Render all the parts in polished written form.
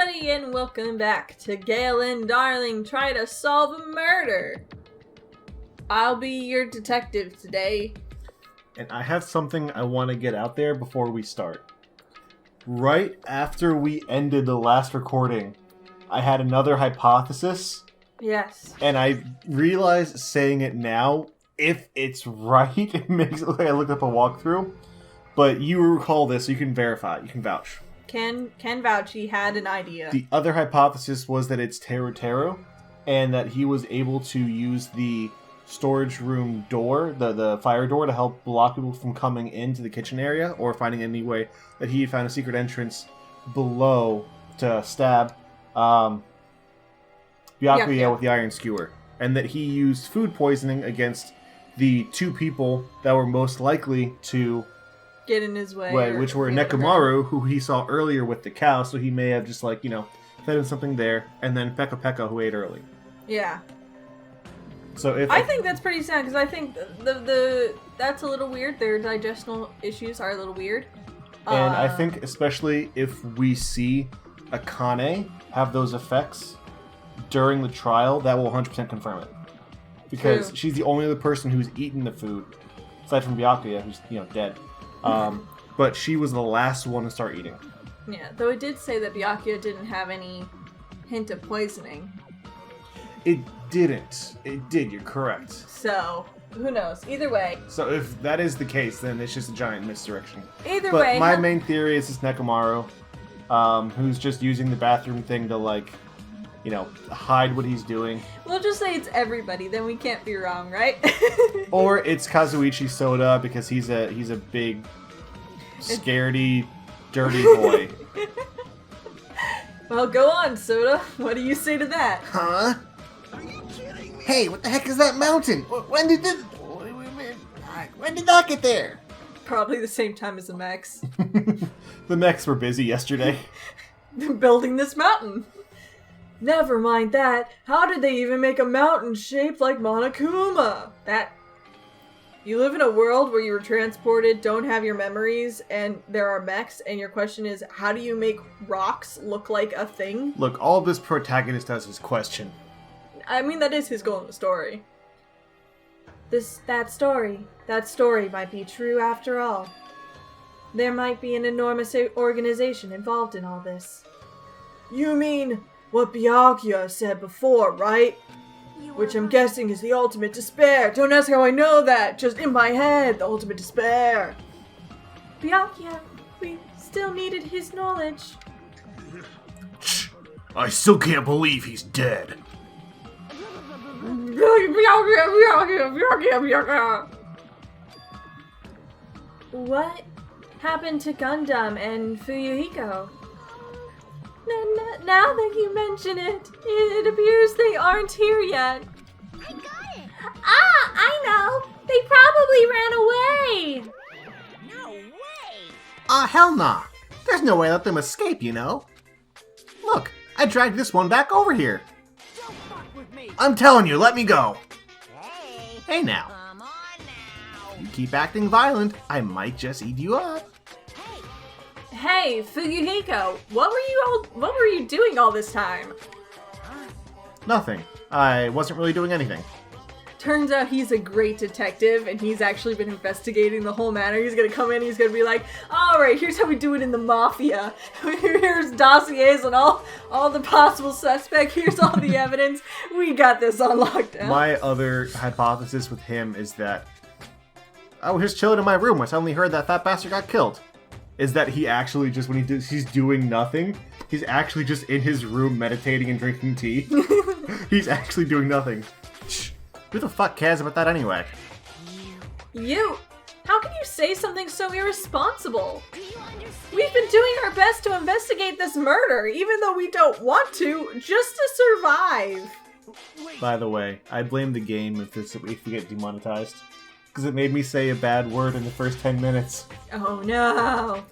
everybody, and welcome back to Gale and Darling Try to Solve a Murder. I'll be your detective today. And I have something I want to get out there before we start. Right after we ended the last recording, I had another hypothesis. Yes. And I realized saying it now, if it's right, it makes it look like I looked up a walkthrough. But you recall this, so you can verify. You can vouch. Can vouch he had an idea. The other hypothesis was that it's Teru, and that he was able to use the storage room door, the fire door, to help block people from coming into the kitchen area, or finding any way that he found a secret entrance below to stab Byakuya with the iron skewer. And that he used food poisoning against the two people that were most likely to get in his way. Which were Nekomaru, who he saw earlier with the cow, so he may have just, fed him something there, and then Peko, who ate early. Yeah. So if I think that's pretty sad, because I think that's a little weird. Their digestional issues are a little weird. And I think especially if we see Akane have those effects during the trial, that will 100% confirm it. Because she's the only other person who's eaten the food, aside from Byakuya, who's, dead. But she was the last one to start eating. Yeah, though it did say that Byakuya didn't have any hint of poisoning. It didn't. It did, you're correct. So, who knows? Either way. So if that is the case, then it's just a giant misdirection. Either way. But my main theory is this Nekomaru, who's just using the bathroom thing to, hide what he's doing. We'll just say it's everybody, then we can't be wrong, right? Or it's Kazuichi Soda, because he's a big, scaredy, dirty boy. Well, go on, Soda. What do you say to that? Huh? Are you kidding me? Hey, what the heck is that mountain? When did that get there? Probably the same time as the mechs. The mechs were busy yesterday. They're building this mountain. Never mind that. How did they even make a mountain shaped like Monokuma? You live in a world where you were transported, don't have your memories, and there are mechs, and your question is, how do you make rocks look like a thing? Look, all this protagonist does is question. I mean, that is his goal in the story. That story might be true after all. There might be an enormous organization involved in all this. You mean what Byakuya said before, right? Which I'm guessing is the ultimate despair. Don't ask how I know that. Just in my head, the ultimate despair. Byakuya, we still needed his knowledge. I still can't believe he's dead. What happened to Gundam and Fuyuhiko? Now that you mention it, it appears they aren't here yet. I got it! I know! They probably ran away! No way! Hell nah. There's no way to let them escape, Look, I dragged this one back over here. Don't fuck with me! I'm telling you, let me go. Hey now. Come on now! You keep acting violent, I might just eat you up. Hey, Fuyuhiko, what were you doing all this time? Nothing. I wasn't really doing anything. Turns out he's a great detective, and he's actually been investigating the whole matter. He's gonna come in, he's gonna be like, alright, here's how we do it in the Mafia. Here's dossiers on all the possible suspects. Here's all the evidence. We got this on lockdown. My other hypothesis with him is that I was just chilling in my room when I suddenly heard that fat bastard got killed. Is that he actually just, when he's doing nothing, he's actually just in his room meditating and drinking tea. He's actually doing nothing. Shh. Who the fuck cares about that anyway? You! How can you say something so irresponsible? Do you understand? We've been doing our best to investigate this murder, even though we don't want to, just to survive. Wait, By the way, I blame the game if we get demonetized. Because it made me say a bad word in the first 10 minutes. Oh no!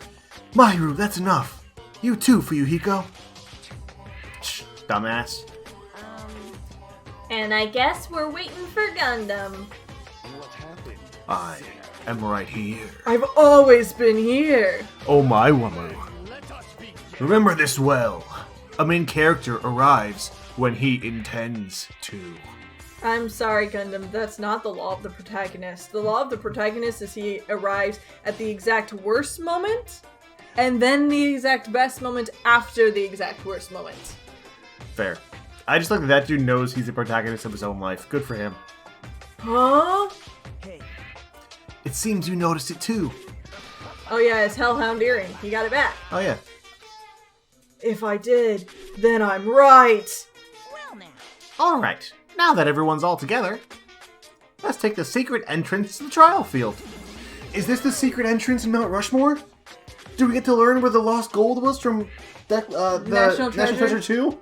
Mahiru, that's enough. You too, Fuyuhiko. Shh, dumbass. And I guess we're waiting for Gundam. I am right here. I've always been here! Oh my woman. Remember this well. A main character arrives when he intends to. I'm sorry, Gundam, that's not the law of the protagonist. The law of the protagonist is he arrives at the exact worst moment, and then the exact best moment after the exact worst moment. Fair. I just like that dude knows he's the protagonist of his own life. Good for him. Huh? Hey. It seems you noticed it too. Oh yeah, his Hellhound earring. He got it back. Oh yeah. If I did, then I'm right. Well now. Alright, now that everyone's all together, let's take the secret entrance to the trial field. Is this the secret entrance in Mount Rushmore? Do we get to learn where the lost gold was from the National Treasure? 2?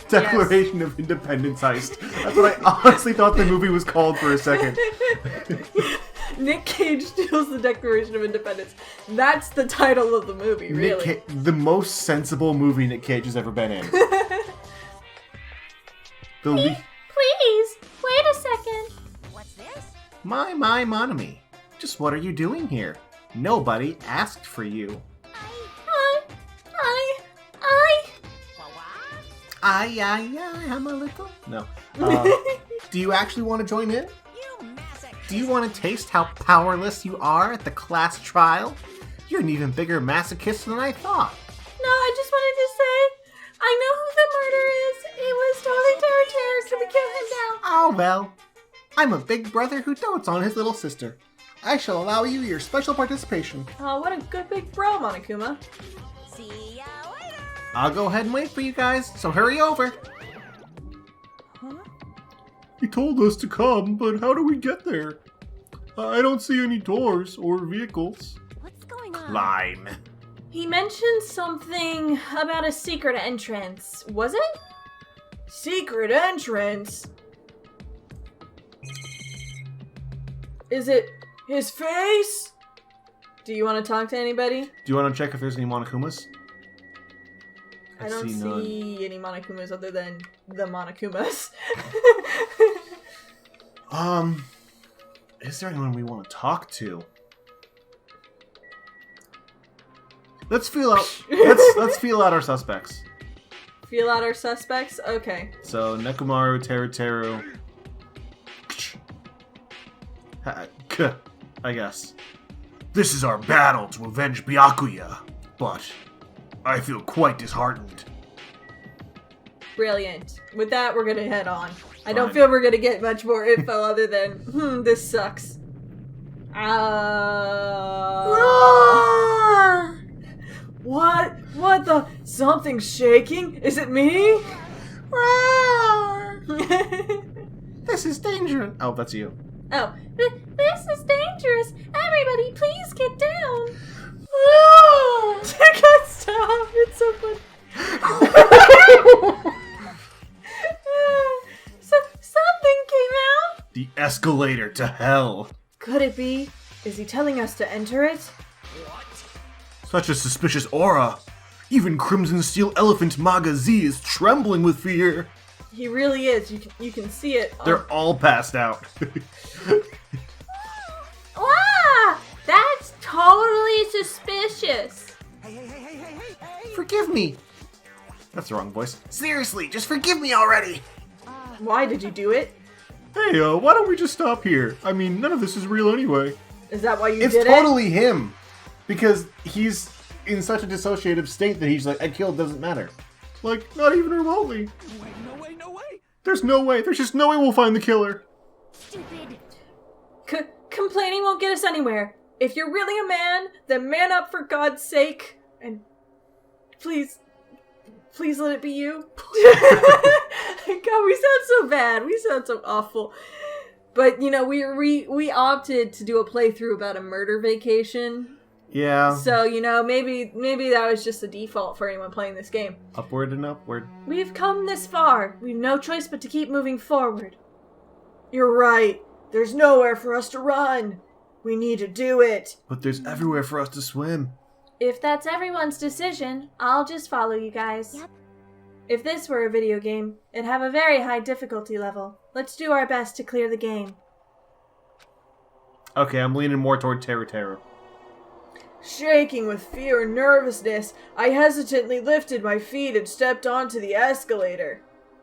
Declaration of Independence heist. That's what I honestly thought the movie was called for a second. Nick Cage steals the Declaration of Independence. That's the title of the movie, really. The most sensible movie Nick Cage has ever been in. Please, wait a second. What's this? My Monami. Just what are you doing here? Nobody asked for you. I'm a little... No. Do you actually want to join in? You masochist. Do you want to taste how powerless you are at the class trial? You're an even bigger masochist than I thought. No, I just wanted to say, I know who the murderer is. It was totally Terra, so we kill him now. Oh well. I'm a big brother who dotes on his little sister. I shall allow you your special participation. Oh, what a good big bro, Monokuma. See ya later. I'll go ahead and wait for you guys, so hurry over. Huh? He told us to come, but how do we get there? I don't see any doors or vehicles. What's going on? Climb. He mentioned something about a secret entrance. Was it? Secret entrance? Is it his face? Do you want to talk to anybody? Do you want to check if there's any Monokumas? I don't see any Monokumas other than the Monokumas. Is there anyone we want to talk to? Let's feel out. let's feel out our suspects. Feel out our suspects? Okay. So Nekomaru, Teruteru, I guess. This is our battle to avenge Byakuya, but I feel quite disheartened. Brilliant. With that, we're gonna head on. I Fine. don't feel we're gonna get much more info other than, this sucks. What? What the? Something's shaking? Is it me? This is dangerous. Oh, that's you. Oh, this is dangerous. Everybody, please get down. God, stop. It's so funny. Something came out. The escalator to hell. Could it be? Is he telling us to enter it? Such a suspicious aura. Even Crimson Steel Elephant Maga Z is trembling with fear. He really is. You can see it. They're all passed out. Wow! That's totally suspicious. Hey. Forgive me. That's the wrong voice. Seriously, just forgive me already. Why did you do it? Hey, why don't we just stop here? I mean, none of this is real anyway. Is that why you It's did totally him. Because he's in such a dissociative state that he's like, I killed, doesn't matter. Like, not even remotely. No way. There's no way. There's just no way we'll find the killer. Stupid. it? Complaining won't get us anywhere. If you're really a man, then man up for God's sake. And please let it be you. God, we sound so bad. We sound so awful. But, you know, we opted to do a playthrough about a murder vacation. Yeah. So, you know, maybe that was just a default for anyone playing this game. Upward and upward. We've come this far. We've no choice but to keep moving forward. You're right. There's nowhere for us to run. We need to do it. But there's everywhere for us to swim. If that's everyone's decision, I'll just follow you guys. Yep. If this were a video game, it'd have a very high difficulty level. Let's do our best to clear the game. Okay, I'm leaning more toward Teruteru. Shaking with fear and nervousness, I hesitantly lifted my feet and stepped onto the escalator.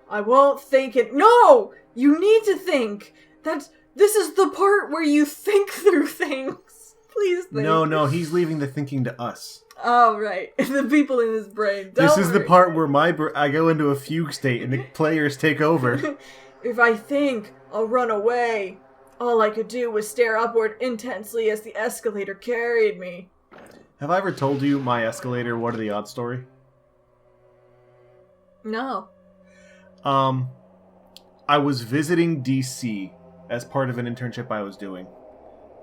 I won't think it. No! You need to think! This is the part where you think through things. Please think. No, he's leaving the thinking to us. Oh, right. The people in his brain. This is the part where I go into a fugue state and the players take over. If I think, I'll run away. All I could do was stare upward intensely as the escalator carried me. Have I ever told you my escalator what are the odds story? No. I was visiting DC as part of an internship I was doing.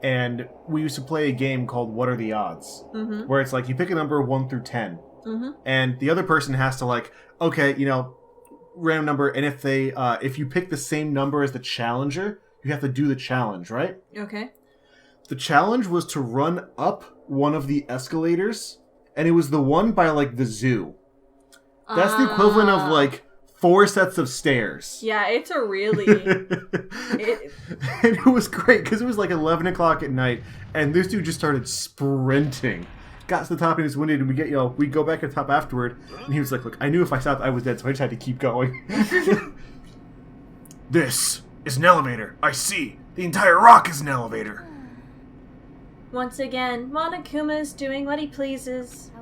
And we used to play a game called What Are the Odds? Mm-hmm. Where it's like you pick a number 1 through 10. Mm-hmm. And the other person has to like, okay, random number. And if you pick the same number as the challenger, you have to do the challenge, right? Okay. The challenge was to run up one of the escalators. And it was the one by like the zoo. That's the equivalent of like 4 sets of stairs. Yeah, it's a really... And it was great, because it was like 11 o'clock at night, and this dude just started sprinting. Got to the top and he was winded, and we go back to the top afterward, and he was like, look, I knew if I stopped I was dead, so I just had to keep going. This is an elevator. I see. The entire rock is an elevator. Once again, Monokuma is doing what he pleases.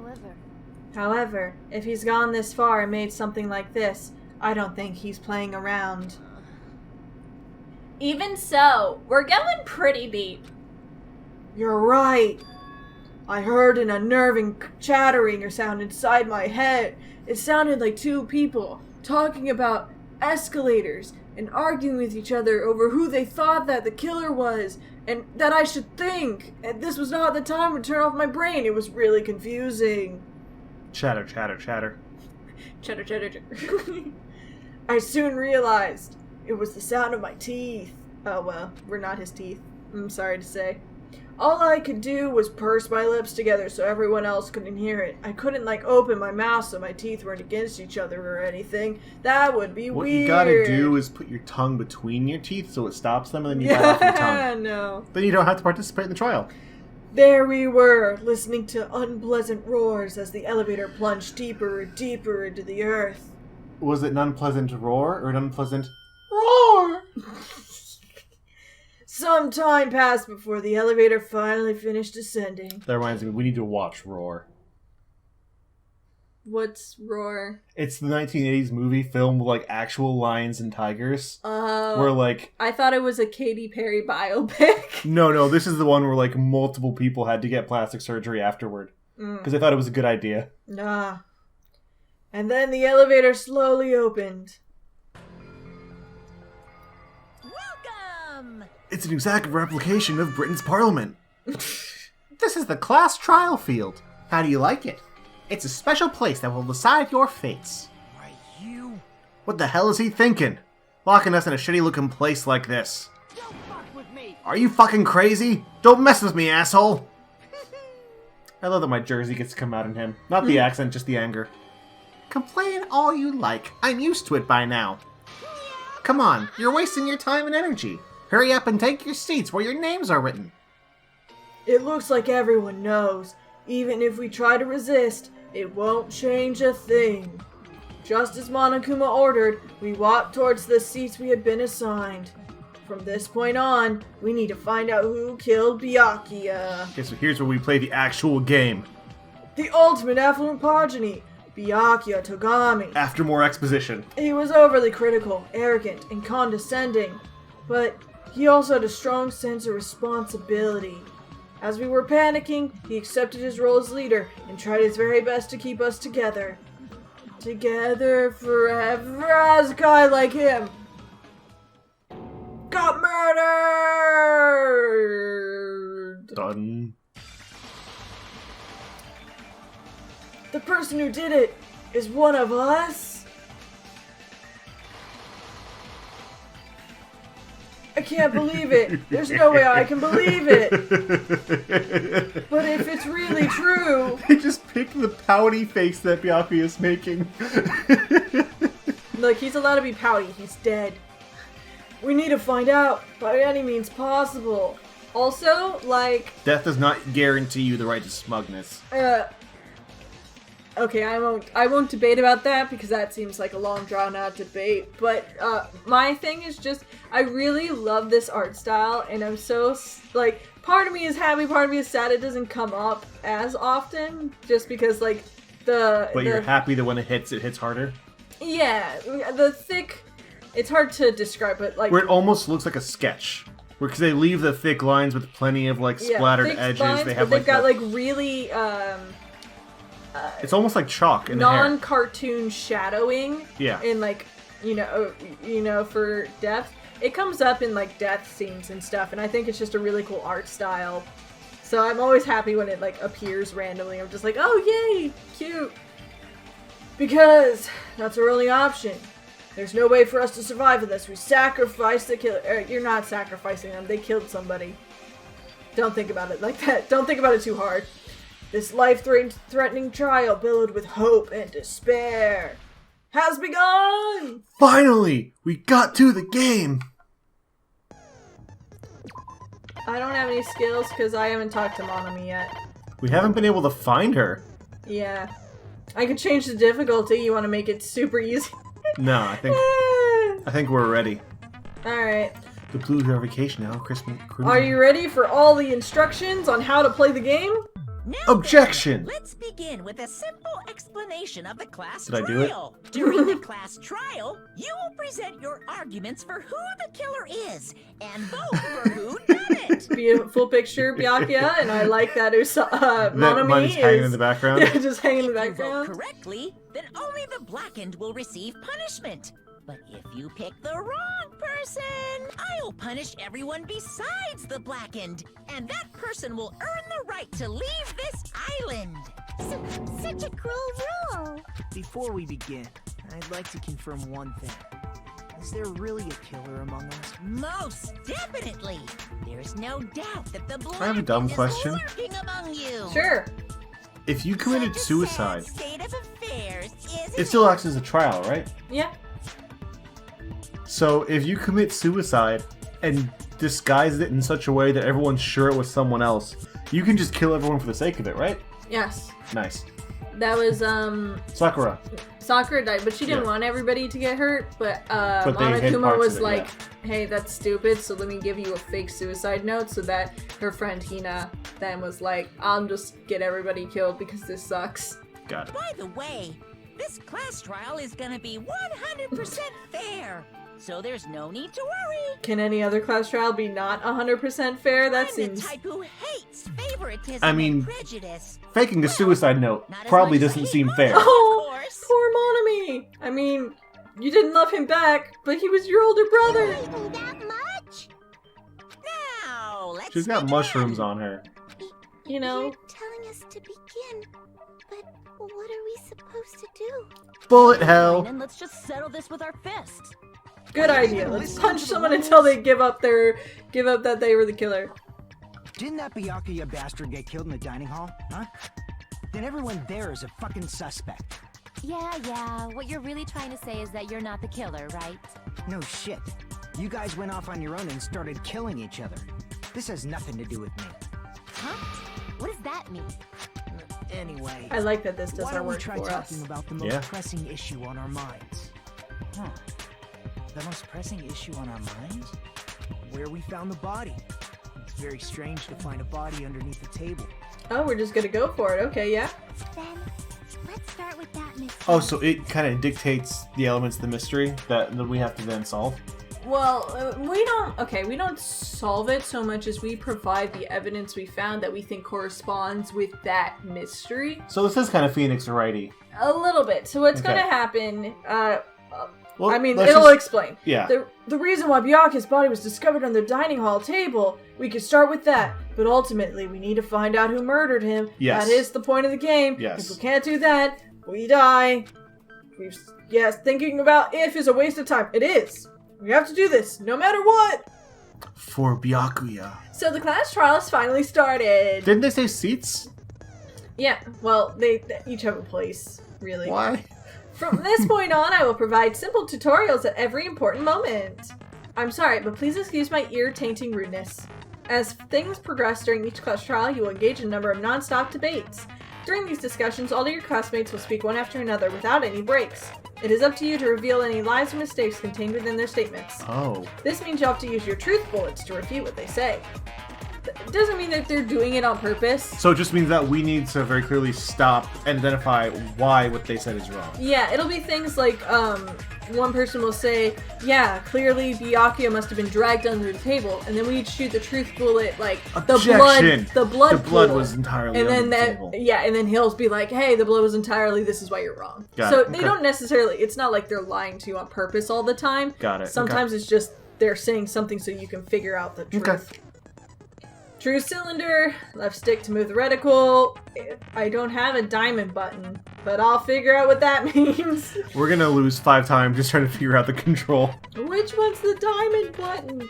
However, if he's gone this far and made something like this, I don't think he's playing around. Even so, we're going pretty deep. You're right. I heard an unnerving chattering sound inside my head. It sounded like 2 people talking about escalators and arguing with each other over who they thought that the killer was and that I should think. And this was not the time to turn off my brain. It was really confusing. Chatter, chatter, chatter. Chatter, chatter, chatter. I soon realized it was the sound of my teeth. Oh well, we're not his teeth. I'm sorry to say. All I could do was purse my lips together so everyone else couldn't hear it. I couldn't open my mouth so my teeth weren't against each other or anything. That would be weird. What you gotta do is put your tongue between your teeth so it stops them, and then you bite off your tongue. No. Then you don't have to participate in the trial. There we were, listening to unpleasant roars as the elevator plunged deeper and deeper into the earth. Was it an unpleasant roar or an unpleasant roar? Some time passed before the elevator finally finished descending. That reminds me, we need to watch Roar. What's Roar? It's the 1980s movie filmed with actual lions and tigers. Where I thought it was a Katy Perry biopic. No, this is the one where multiple people had to get plastic surgery afterward. Because they thought it was a good idea. Nah. And then the elevator slowly opened. Welcome! It's an exact replication of Britain's Parliament. This is the class trial field. How do you like it? It's a special place that will decide your fates. Are you? What the hell is he thinking? Locking us in a shitty-looking place like this. Don't fuck with me! Are you fucking crazy? Don't mess with me, asshole! I love that my Jersey gets to come out in him. Not the accent, just the anger. Complain all you like. I'm used to it by now. Come on, you're wasting your time and energy. Hurry up and take your seats where your names are written. It looks like everyone knows. Even if we try to resist, it won't change a thing. Just as Monokuma ordered, we walked towards the seats we had been assigned. From this point on, we need to find out who killed Byakuya. Okay, so here's where we play the actual game. The ultimate affluent progeny, Byakuya Togami. After more exposition. He was overly critical, arrogant, and condescending, but he also had a strong sense of responsibility. As we were panicking, he accepted his role as leader and tried his very best to keep us together. Together forever as a guy like him got murdered! Done. The person who did it is one of us? I can't believe it. There's no way I can believe it. But if it's really true... They just picked the pouty face that Byakuya is making. Look, he's allowed to be pouty. He's dead. We need to find out by any means possible. Also, like... Death does not guarantee you the right to smugness. Okay, I won't debate about that because that seems like a long drawn out debate, but my thing is just I really love this art style and I'm so like part of me is happy, part of me is sad it doesn't come up as often just because like you're happy that when it hits harder? Yeah, the thick it's hard to describe but like where it almost looks like a sketch. Because they leave the thick lines with plenty of like splattered edges. Lines, they have but they've got like really it's almost like chalk in the hair. Non-cartoon shadowing. Yeah. In like, you know, for depth. It comes up in like death scenes and stuff, and I think it's just a really cool art style. So I'm always happy when it like appears randomly. I'm just like, oh yay, cute. Because that's our only option. There's no way for us to survive unless we sacrifice the killer. You're not sacrificing them. They killed somebody. Don't think about it like that. Don't think about it too hard. This life-threatening trial, billowed with hope and despair, has begun! Finally! We got to the game! I don't have any skills because I haven't talked to Monami yet. We haven't been able to find her. Yeah. I could change the difficulty. You want to make it super easy? No, I think we're ready. Alright. The Blue Verification now, Christmas. Are you ready for all the instructions on how to play the game? Now Objection! then, let's begin with a simple explanation of the class Did I trial. do it? During the class trial, you will present your arguments for who the killer is and vote for who done it. Beautiful picture, Byakuya, and I like that That Monami money's hanging in the background. Yeah, just hanging in the If you vote background. correctly, then only the blackened will receive punishment. But if you pick the wrong person, I'll punish everyone besides the blackened, and that person will earn the right to leave this island. Such a cruel rule. Before we begin, I'd like to confirm one thing. Is there really a killer among us? Most definitely. There's no doubt that the I have a dumb blackened question. is lurking among you. Sure. If you committed Such a suicide, sad state of affairs, isn't it still acts as a trial, right? Yeah. So if you commit suicide and disguise it in such a way that everyone's sure it was someone else, you can just kill everyone for the sake of it, right? Yes. Nice. That was Sakura. Sakura died, but she didn't Yeah. want everybody to get hurt. But they hid Monokuma parts was of it, like, yeah. "Hey, that's stupid. So let me give you a fake suicide note." So that her friend Hina then was like, "I'll just get everybody killed because this sucks." Got it. By the way, this class trial is gonna be 100% fair, so there's no need to worry. Can any other class trial be not 100% fair? That I'm seems. the type who hates favoritism I mean, and prejudice. Faking a suicide note Not as probably much as doesn't I seem hate fair. mine, Oh, of course. poor Monami. I mean, you didn't love him back, but he was your older brother. Even that much? Now, let's She's got begin. mushrooms on her. You know. You're telling us to begin, but what are we supposed to do? Bullet hell. And let's just settle this with our fists. Good idea. Let's punch someone until they give up that they were the killer. Didn't that Byakuya bastard get killed in the dining hall? Huh? Then everyone there is a fucking suspect. Yeah. What you're really trying to say is that you're not the killer, right? No shit. You guys went off on your own and started killing each other. This has nothing to do with me. Huh? What does that mean? Anyway, I like that this why doesn't don't we work try for talking us. about the most Yeah. pressing issue on our minds? Huh. The most pressing issue on our minds? Where we found the body. It's very strange to find a body underneath the table. Oh, we're just gonna go for it. Okay, yeah. Then, let's start with that mystery. Oh, so it kind of dictates the elements of the mystery that we have to then solve? Well, we don't solve it so much as we provide the evidence we found that we think corresponds with that mystery. So this is kind of Phoenix Wrighty. A little bit. So what's Okay. gonna happen, Well, I mean, let's it'll just- explain. Yeah. The reason why Byakuya's body was discovered on the dining hall table, we could start with that. But ultimately, we need to find out who murdered him. Yes. That is the point of the game. Yes. If we can't do that, we die. Yes, thinking about if is a waste of time. It is. We have to do this, no matter what. For Byakuya. So the class trial has finally started. Didn't they say seats? Yeah, well, they each have a place, really. Why? From this point on, I will provide simple tutorials at every important moment. I'm sorry, but please excuse my ear-tainting rudeness. As things progress during each class trial, you will engage in a number of non-stop debates. During these discussions, all of your classmates will speak one after another without any breaks. It is up to you to reveal any lies or mistakes contained within their statements. Oh. This means you'll have to use your truth bullets to refute what they say. It doesn't mean that they're doing it on purpose. So it just means that we need to very clearly stop and identify why what they said is wrong. Yeah, it'll be things like, one person will say, yeah, clearly Byakuya must have been dragged under the table, and then we'd shoot the truth bullet, like, Objection! the blood blood pool. was entirely and under then the that, table. yeah, and then he'll be like, hey, the blood was entirely, this is why you're wrong. Got so it. they Okay. don't necessarily, it's not like they're lying to you on purpose all the time. Got it. Sometimes it's just they're saying something so you can figure out the truth. Okay. True cylinder, left stick to move the reticle. I don't have a diamond button, but I'll figure out what that means. We're gonna lose 5 times just trying to figure out the control. Which one's the diamond button?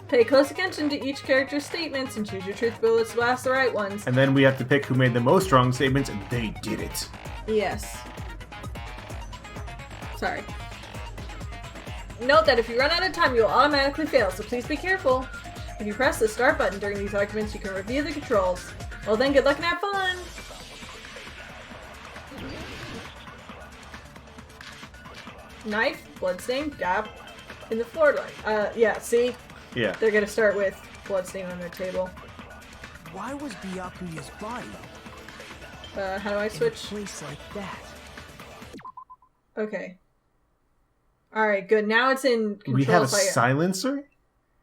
Pay close attention to each character's statements and choose your truth bullets to ask the right ones. And then we have to pick who made the most wrong statements, and they did it. Yes. Sorry. Note that if you run out of time, you will automatically fail, so please be careful. If you press the start button during these arguments, you can review the controls. Well then, good luck and have fun! Knife, bloodstain, gap in the floor line. Yeah, see? Yeah. They're gonna start with bloodstain on their table. Why was Byakuya's body How do I in a switch? place like that? Okay. Alright, good. Now it's in controls. We have a by- silencer?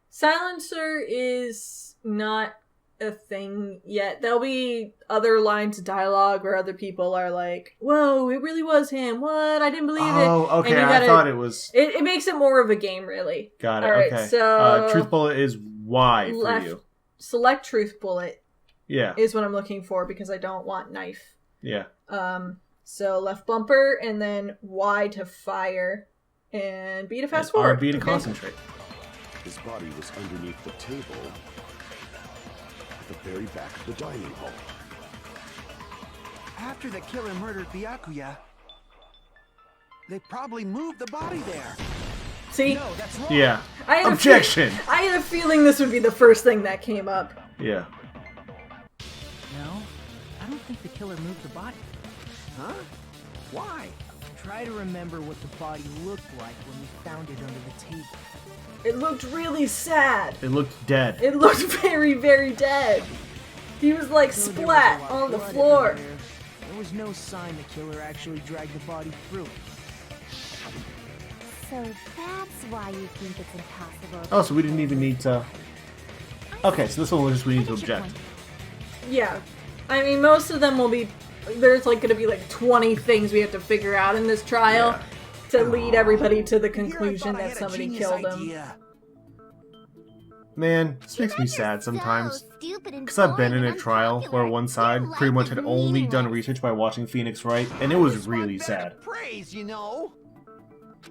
Silencer is not a thing yet. There'll be other lines of dialogue where other people are like, whoa, it really was him. What? I didn't believe it. Oh, okay. And you I thought it was... It makes it more of a game, really. Got it, Alright, okay. so... Truth bullet is Y for left, you. Select truth bullet Yeah. is what I'm looking for because I don't want knife. Yeah. So left bumper and then Y to fire and B to fast forward. RB to Okay. concentrate. His body was underneath the table at the very back of the dining hall. After the killer murdered Byakuya, they probably moved the body there. See? No, that's wrong. Yeah. I had Objection! I had a feeling this would be the first thing that came up. Yeah. No, I don't think the killer moved the body. Huh? Why? Try to remember what the body looked like when we found it under the table. It looked really sad. It looked dead. It looked very, very dead. He was like Though there was a splat lot of on the blood floor. everywhere, there was no sign the killer actually dragged the body through it. So that's why you think it's impossible. Oh, so we didn't even need to... Okay, so this one was just we need to object. Yeah. I mean, most of them will be... There's like gonna be like 20 things we have to figure out in this trial to lead everybody to the conclusion that somebody killed him. Man, this makes me sad sometimes. Because I've been in a trial where one side pretty much had only done research by watching Phoenix Wright, and it was really sad. Praise, you know.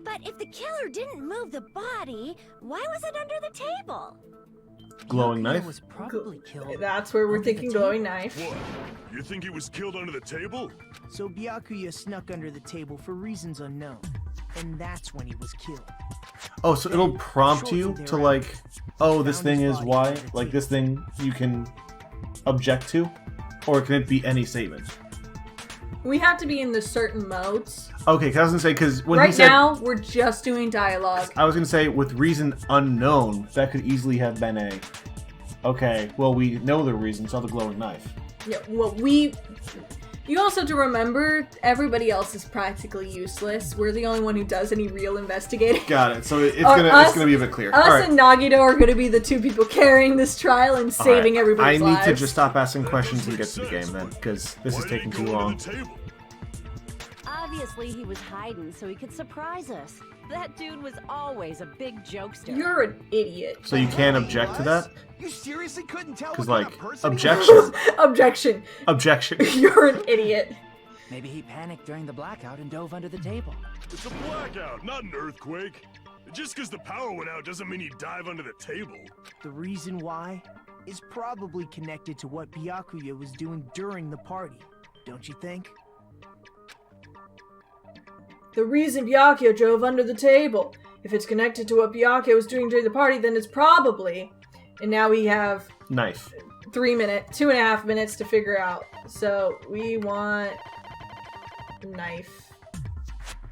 But if the killer didn't move the body, why was it under the table? Glowing Byakuya knife? was probably killed. That's where we're under the thinking table. glowing knife. What? You think he was killed under the table? So Byakuya snuck under the table for reasons unknown, and that's when he was killed. Oh, so it'll prompt you to like, oh, this thing is why? Like this thing you can object to? Or can it be any statement? We have to be in the certain modes. Okay, 'cause I was gonna say, because when he Right said... now, we're just doing dialogue. I was gonna say, with reason unknown, that could easily have been a... Okay, well, we know the reason, so the glowing knife. Yeah, well, you also have to remember, everybody else is practically useless. We're the only one who does any real investigating. Got it, so it's Or gonna be a bit clear. Us Alright, and Nagito are going to be the two people carrying this trial and saving everybody's I need lives. to just stop asking questions and get to the game then, because this is Why did taking he too go under long. the table? Obviously, he was hiding so he could surprise us. That dude was always a big jokester. You're an idiot. So you can't object to that? You seriously couldn't tell Because, what like, kind of person he was? objection. Objection. Objection. You're an idiot. Maybe he panicked during the blackout and dove under the table. It's a blackout, not an earthquake. Just because the power went out doesn't mean you dive under the table. The reason why is probably connected to what Byakuya was doing during the party, don't you think? The reason Byakuya drove under the table. If it's connected to what Byakuya was doing during the party, then it's probably... And now we have Knife. 2.5 minutes to figure out. So we want knife.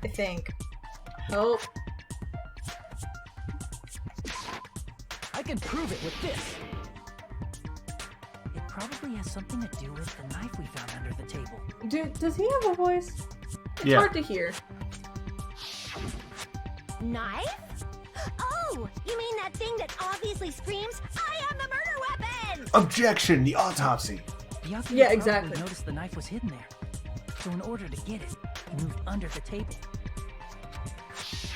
I think. Hope. I can prove it with this. It probably has something to do with the knife we found under the table. Dude, does he have a voice? It's Yeah. hard to hear. Knife? Oh, you mean that thing that obviously screams, I am the murder weapon! Objection! The autopsy. Byakuya Yeah, probably exactly. noticed the knife was hidden there. So in order to get it, he moved under the table.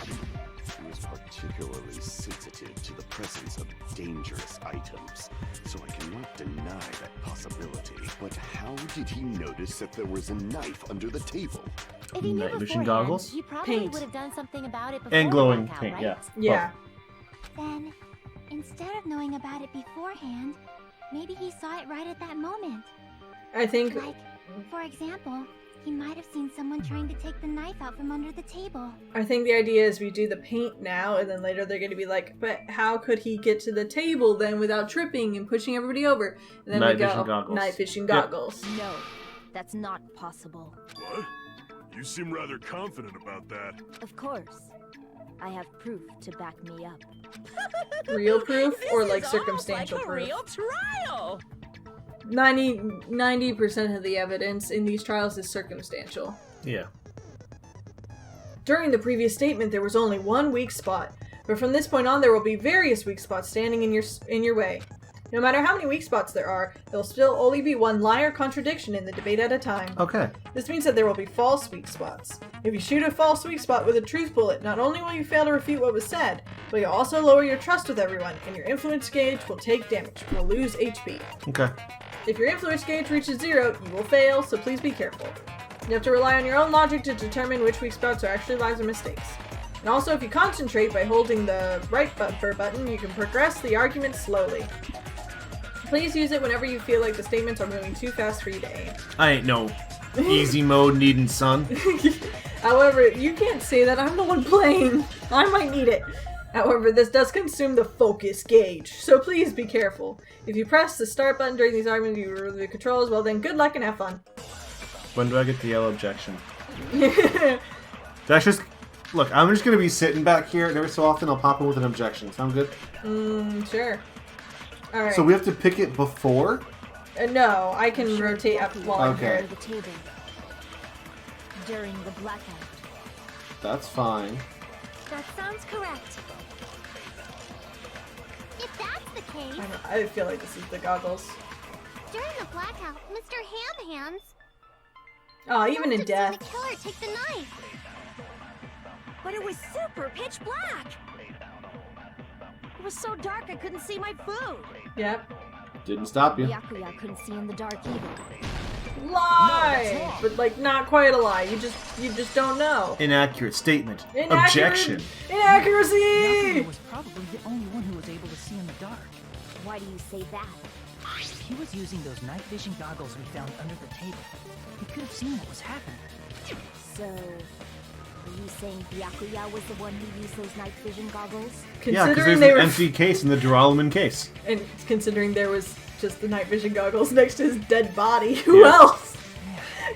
He was particularly sensitive to the presence of dangerous items, so I cannot deny that possibility. But how did he notice that there was a knife under the table? If he knew Night vision beforehand, goggles? he probably Paint. would have done something about it before And the glowing blackout, paint, right? yeah. Yeah. Then, instead of knowing about it beforehand, maybe he saw it right at that moment. I think Like, for example, he might have seen someone trying to take the knife out from under the table. the idea is we do the paint now, and then later they're going to be like, but how could he get to the table then without tripping and pushing everybody over? And then Night we go, vision goggles. night vision Yep. goggles. No, that's not possible. What? You seem rather confident about that. Of course. I have proof to back me up. Real proof This or is like almost circumstantial like a proof? real trial. 90% of the evidence in these trials is circumstantial. Yeah. During the previous statement, there was only one weak spot, but from this point on, there will be various weak spots standing in your way. No matter how many weak spots there are, there will still only be one lie or contradiction in the debate at a time. Okay. This means that there will be false weak spots. If you shoot a false weak spot with a truth bullet, not only will you fail to refute what was said, but you'll also lower your trust with everyone, and your influence gauge will take damage. You'll lose HP. Okay. If your influence gauge reaches 0, you will fail, so please be careful. You have to rely on your own logic to determine which weak spots are actually lies or mistakes. And also, if you concentrate by holding the right bumper button, you can progress the argument slowly. Please use it whenever you feel like the statements are moving too fast for you to aim. I ain't no easy mode needing son. However, you can't say that. I'm the one playing. I might need it. However, this does consume the focus gauge, so please be careful. If you press the start button during these arguments, you remove the controls, well then, good luck and have fun. When do I get the yellow objection? That's just... Look, I'm just going to be sitting back here, and every so often I'll pop in with an objection. Sound good? Sure. Alright. So we have to pick it before? No, I can rotate up while I'm Okay. here. The table. During the blackout. That's fine. That sounds correct. If that's the case, I feel like this is the goggles. during the blackout, Mr. Ham-Hands Oh, even in must have seen death. the killer take the knife. But it was super pitch black! It was so dark I couldn't see my food. Yep. Didn't stop you. Byakuya couldn't see in the dark either. Lie! But like not quite a lie. You just don't know. Inaccurate statement. Inaccurate- Objection. Inaccuracy! Byakuya was probably the only one who was able to see in the dark. Why do you say that? He was using those night vision goggles we found under the table. He could have seen what was happening. So, are you saying Byakuya was the one who used those night vision goggles? Yeah, because Considering there's they an were empty case in the Duralumin case. and considering there was just the night vision goggles next to his dead body, who Yeah. else?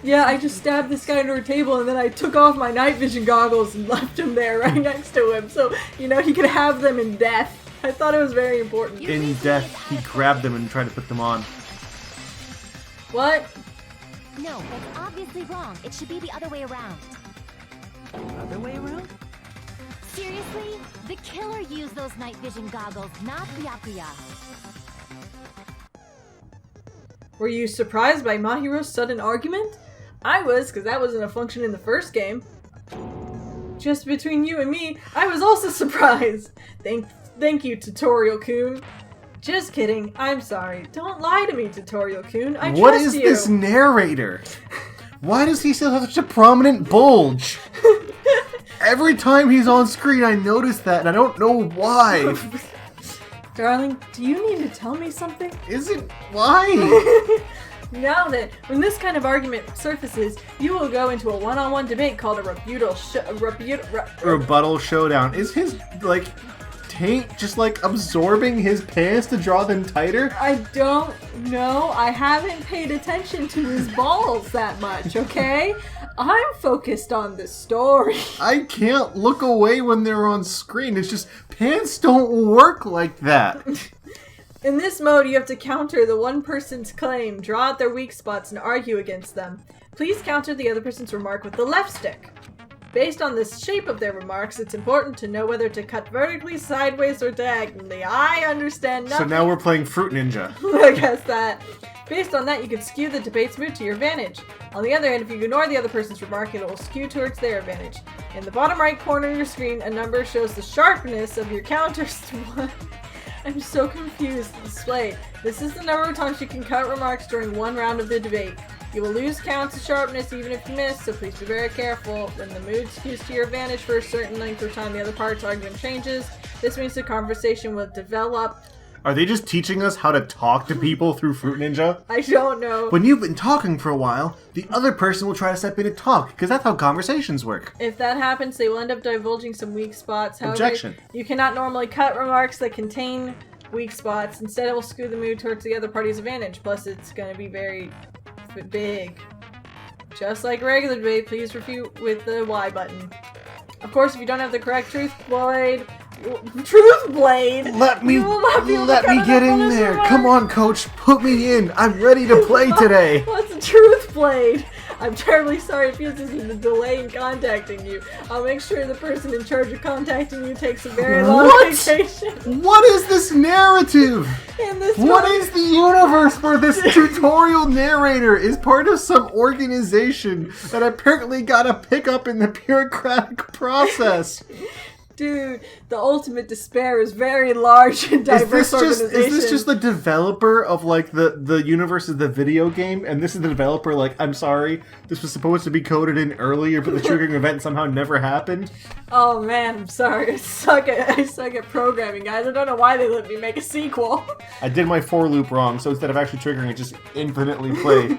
Yeah, I just stabbed this guy under a table and then I took off my night vision goggles and left him there right next to him. So, you know, he could have them in death. I thought it was very important. In death, he grabbed them and tried to put them on. What? No, that's obviously wrong. It should be the other way around. Other way around? Seriously? The killer used those night vision goggles, not Byakuya. Were you surprised by Mahiro's sudden argument? I was, because that wasn't a function in the first game. Just between you and me, I was also surprised. Thank you, Tutorial-kun. Just kidding. I'm sorry. Don't lie to me, Tutorial-kun. I What trust is you. this narrator? Why does he still have such a prominent bulge? Every time he's on screen, I notice that, and I don't know why. Darling, do you need to tell me something? Is it? Why? Now then, when this kind of argument surfaces, you will go into a one-on-one debate called a rebuttal Rebuttal showdown. Is his, like, paint just like absorbing his pants to draw them tighter? I don't know. I haven't paid attention to his balls that much, okay? I'm focused on the story. I can't look away when they're on screen. It's just, pants don't work like that. In this mode, you have to counter the one person's claim, draw out their weak spots, and argue against them. Please counter the other person's remark with the left stick. Based on the shape of their remarks, it's important to know whether to cut vertically, sideways, or diagonally. I understand nothing. So now we're playing Fruit Ninja. I guess that. Based on that, you can skew the debate's mood to your advantage. On the other hand, if you ignore the other person's remark, it will skew towards their advantage. In the bottom right corner of your screen, a number shows the sharpness of your counters to 1. I'm so confused. Display. This is the number of times you can cut remarks during one round of the debate. You will lose counts of sharpness even if you miss, so please be very careful. When the mood skews to your advantage for a certain length of time, the other part's argument changes. This means the conversation will develop. Are they just teaching us how to talk to people through Fruit Ninja? I don't know. When you've been talking for a while, the other person will try to step in and talk, because that's how conversations work. If that happens, they will end up divulging some weak spots. However, Objection. You cannot normally cut remarks that contain weak spots. Instead, it will skew the mood towards the other party's advantage. Plus, it's going to be very big. Just like regular debate, please refute with the Y button. Of course, if you don't have the correct truth blade, let me get in there. Come on, coach, put me in. I'm ready to play today. What's a truth blade? I'm terribly sorry it feels as if a delay in contacting you. I'll make sure the person in charge of contacting you takes a very long vacation. What is this narrative? What one- is the universe where this tutorial narrator is part of some organization that apparently got a pick up in the bureaucratic process? Dude, the ultimate despair is very large and diverse organization. Is this just the developer of, like, the universe of the video game? And this is the developer, like, I'm sorry, this was supposed to be coded in earlier, but the triggering event somehow never happened? Oh man, I'm sorry. I suck at programming, guys. I don't know why they let me make a sequel. I did my for loop wrong, so instead of actually triggering it, just infinitely played.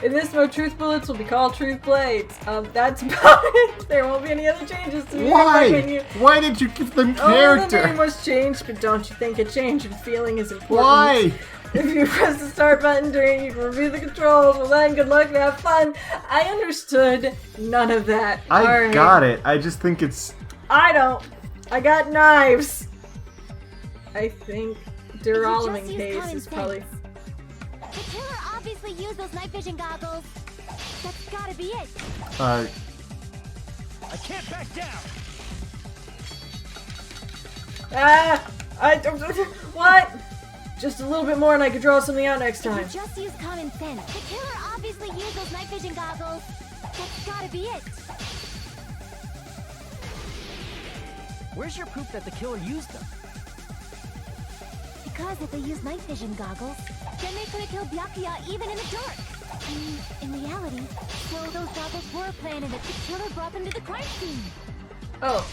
In this mode, truth bullets will be called truth blades. That's about it. There won't be any other changes to me. Why? Why did you give them character? Oh, the name was changed, but don't you think a change in feeling is important? Why? If you press the start button during, you can review the controls. Well then, good luck and have fun. I understood none of that. I got it. I just think it's... I don't. I got knives. I think Duralumin case is probably... The killer obviously used those night vision goggles. That's gotta be it. I can't back down. What? Just a little bit more and I could draw something out next time. You just use common sense. The killer obviously used those night vision goggles. That's gotta be it. Where's your proof that the killer used them? Because if they used night vision goggles, then they could have killed Byakuya even in the dark. In reality, so those goggles were planted that the killer brought them to the crime scene. Oh.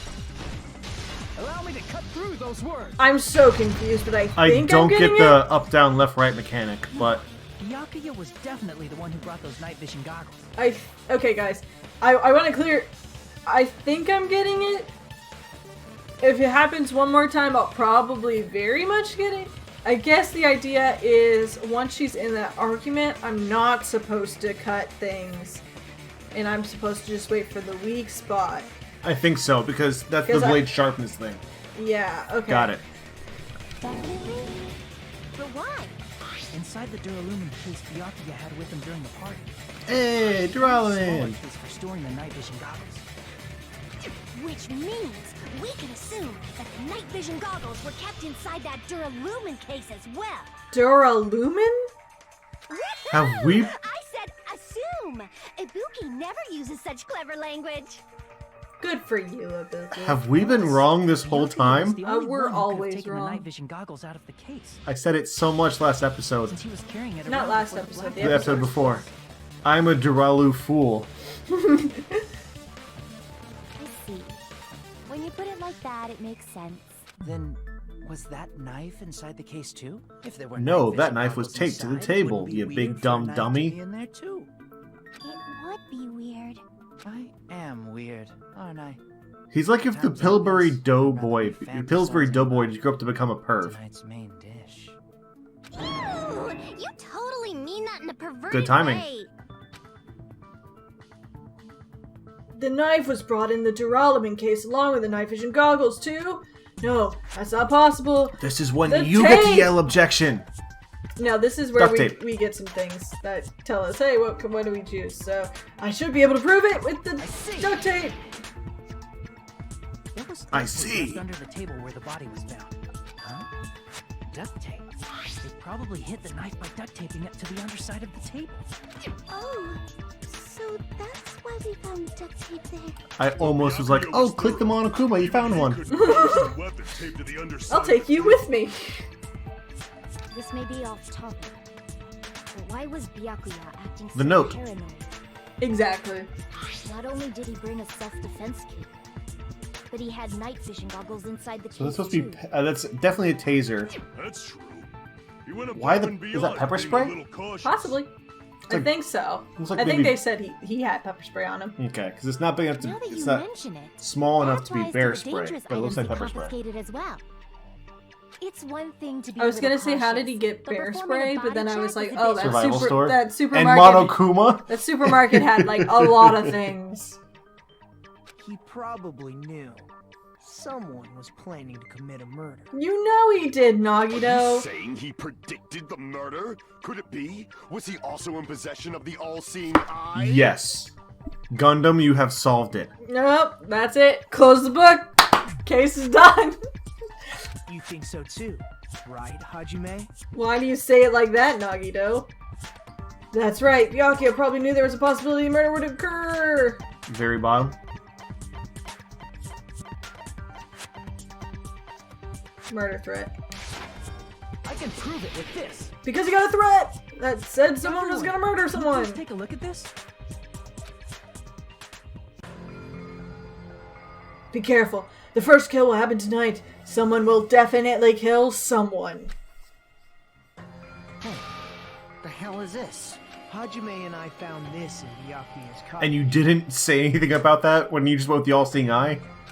Allow me to cut through those words. I'm so confused, but I think don't I'm getting get the up, down, left, right mechanic, but... Byakuya was definitely the one who brought those night vision goggles. Okay, guys. I want to clear... I think I'm getting it. If it happens one more time, I'll probably very much get it. I guess the idea is once she's in that argument, I'm not supposed to cut things. And I'm supposed to just wait for the weak spot. I think so, because that's the blade sharpness thing. Yeah, okay. Got it. Definitely. But why? Inside the Duralumin case Byakuya had with him during the party. Hey, Duralumin! Case for storing the night vision goggles. Which means we can assume that the night vision goggles were kept inside that Duralumin case as well. Duralumin? Have we... I said assume! Ibuki never uses such clever language. Good for you, Ibuki. Have we been wrong this whole time? We're always taken wrong. The night vision goggles out of the case. I said it so much last episode. Since he was carrying it Not around last before episode, The episode before. I'm a Duralu fool. I see. When you put it like that, it makes sense. Then, was that knife inside the case too? If there were No, night that vision knife was goggles taped to the inside, table, wouldn't it you be big weird dumb for a knife to dummy. be in there too? It would be weird. I am weird, aren't I? He's like if the Pillsbury Doughboy just grew up to become a perv. Tonight's main dish. Ooh, you totally mean that in a perverted Good timing. way. The knife was brought in the duralumin case along with the night vision goggles, too? No, that's not possible. This is when The you get to tape! yell objection. Now, this is where Duct tape. we get some things that tell us, hey, what do we choose? So, I should be able to prove it with the duct tape. There was I duct tape see. left under the table where the body was found. Huh? Duct tape. They probably hid the knife by duct taping it to the underside of the table. Oh, so that's why we found duct tape there. I almost was like, oh, click the Monokuma, you found one. I'll take you with me. This may be off topic, but why was Byakuya acting so The note. paranoid? Exactly. Not only did he bring a self-defense kit, but he had night vision goggles inside the case So that's supposed to be. too. That's definitely a taser. That's true. He went Why above the- and is that beyond, pepper being a spray? little cautious. Possibly. I like- think so. looks like I think maybe- they said he had pepper spray on him. Okay, because it's not big enough to. Now that It's you not mention it, small enough that to be applies bear the spray, dangerous but it looks like items he pepper spray. confiscated as well. It's one thing to be I was a gonna little say, how did he cautious, get but bear performing a spray? But then body I was check like, a oh, bit Survival store. that And supermarket. Monokuma. That supermarket had like a lot of things. He probably knew someone was planning to commit a murder. You know he did, Are you Nagito. saying he predicted the murder? Could it be? Was he also in possession of the all-seeing eye? Yes. Gundam, you have solved it. Nope, that's it. Close the book. Case is done. You think so too, right, Hajime? Why do you say it like that, Nagito? That's right. Byakuya probably knew there was a possibility murder would occur. Very bottom. Murder threat. I can prove it with this. Because he got a threat that said someone was gonna murder someone. Please take a look at this. Be careful. The first kill will happen tonight. Someone will definitely kill someone. Hey, the hell is this? Hajime and I found this in Byakuya's car. And you didn't say anything about that when you just went with the all-seeing eye?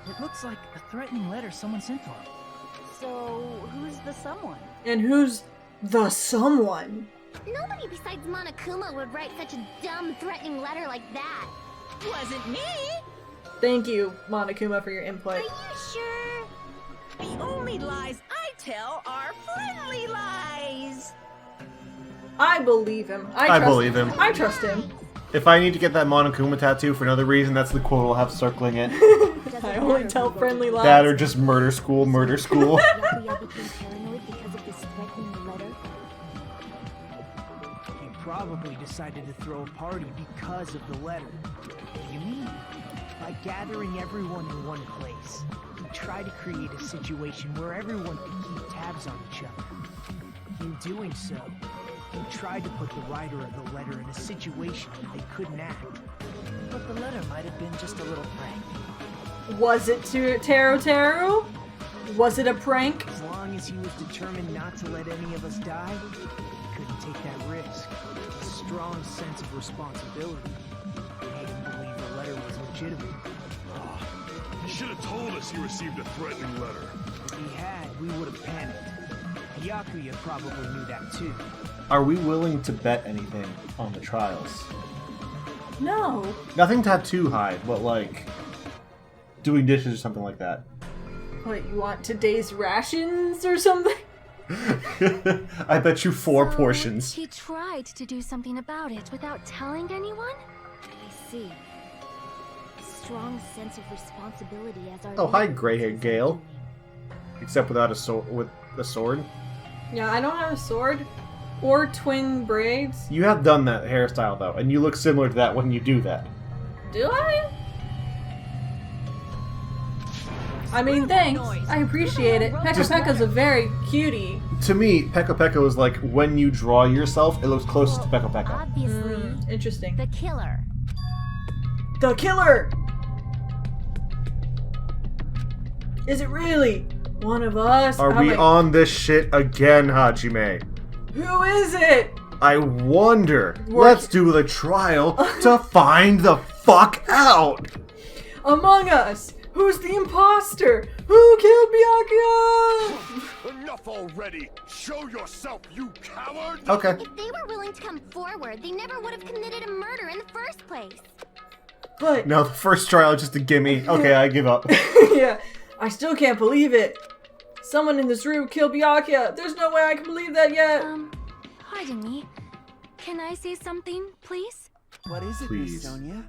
It looks like a threatening letter someone sent to him. So, who's the someone? And who's the someone? Nobody besides Monokuma would write such a dumb, threatening letter like that. Wasn't me. Thank you, Monokuma, for your Are input. you sure? The only lies I tell are friendly lies. I believe him. I trust believe him. I trust him. If I need to get that Monokuma tattoo for another reason, that's the quote I'll have circling it. I only tell friendly lies. That or just murder school, murder school. Byakuya became paranoid because of this threatening letter. He probably decided to throw a party because of the letter. What do you mean? By gathering everyone in one place, he tried to create a situation where everyone could keep tabs on each other. In doing so, he tried to put the writer of the letter in a situation where they couldn't act. But the letter might have been just a little prank. Was it to Taro Taro? Was it a prank? As long as he was determined not to let any of us die, he couldn't take that risk. A strong sense of responsibility made him believe the letter was legitimate. He should have told us he received a threatening letter. If he had, we would have panicked. Byakuya probably knew that too. Are we willing to bet anything on the trials? No. Nothing tattoo high, but like doing dishes or something like that. What, you want today's rations or something? I bet you 4 So, portions. He tried to do something about it without telling anyone? I see. Strong sense of responsibility as our Oh, hi, leader gray-haired puts us Gale. on. Except without a sword, with a sword. Yeah, I don't have a sword or twin braids. You have done that hairstyle though, and you look similar to that when you do that. Do I? I mean, thanks. I appreciate it. Pekka Pekka's a very cutie. To me, Peko Peko is like when you draw yourself, it looks closest to Peko Peko. Obviously, Interesting. the killer. The killer! Is it really one of us? Are Oh we my- on this shit again, Hajime? Who is it? I wonder. Work- Let's do the trial to find the fuck out. Among Us! Who's the imposter? Who killed Byakuya? Enough already! Show yourself, you coward! Okay. If they were willing to come forward, they never would have committed a murder in the first place. But No, the first trial just a gimme. Okay, I give up. yeah, I still can't believe it. Someone in this room killed Byakuya. There's no way I can believe that yet. Pardon me. Can I say something, please? What is it, Please. Miss Sonia?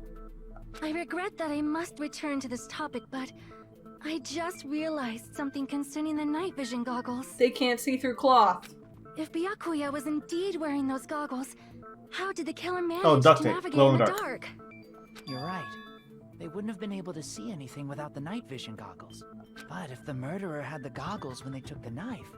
I regret that I must return to this topic, but I just realized something concerning the night vision goggles. They can't see through cloth. If Byakuya was indeed wearing those goggles, how did the killer manage duct to tape. navigate Glow in in the the dark. dark? You're right. They wouldn't have been able to see anything without the night vision goggles. But if the murderer had the goggles when they took the knife,